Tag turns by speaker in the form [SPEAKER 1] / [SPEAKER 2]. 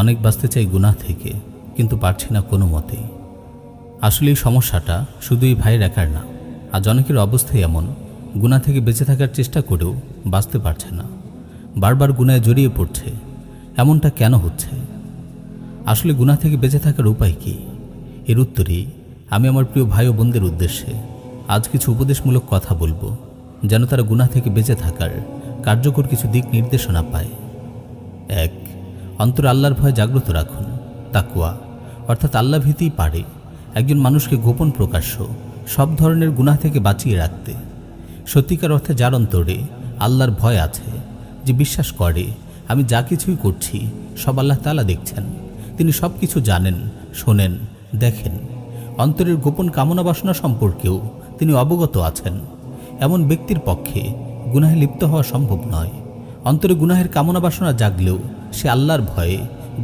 [SPEAKER 1] অনেক বাঁচতে চাই গুনাহ থেকে, কিন্তু পারছি না কোনো মতেই। আসলে এই সমস্যাটা শুধু এই ভাইয়ের একার না, আজ অনেকের অবস্থাই এমন, গুনাহ থেকে বেঁচে থাকার চেষ্টা করেও বাঁচতে পারছে না, বারবার গুনাহে জড়িয়ে পড়ছে। এমনটা কেন হচ্ছে? আসলে গুনাহ থেকে বেঁচে থাকার উপায় কী? এর উত্তরেই আমি আমার প্রিয় ভাই ও বোনদের উদ্দেশ্যে আজ কিছু উপদেশমূলক কথা বলবো, যেন তারা গুনাহ থেকে বেঁচে থাকার কার্যকর কিছু দিক নির্দেশনা পায়। ১. অন্তরে আল্লাহর ভয় জাগ্রত রাখুন। তাকওয়া অর্থাৎ আল্লাহ ভীতিই পারে একজন মানুষকে গোপন প্রকাশ্য সব ধরনের গুনাহ থেকে বাঁচিয়ে রাখতে। সত্যিকার অর্থে যার অন্তরে আল্লাহর ভয় আছে, যে বিশ্বাস করে আমি যা কিছুই করছি সব আল্লাহ তাআলা দেখছেন, তিনি সব কিছু জানেন, শোনেন, দেখেন, অন্তরের গোপন কামনা বাসনা সম্পর্কেও তিনি অবগত আছেন, এমন ব্যক্তির পক্ষে গুনাহে লিপ্ত হওয়া সম্ভব নয়। অন্তরে গুনাহের কামনা বাসনা জাগলেও সে আল্লাহর ভয়ে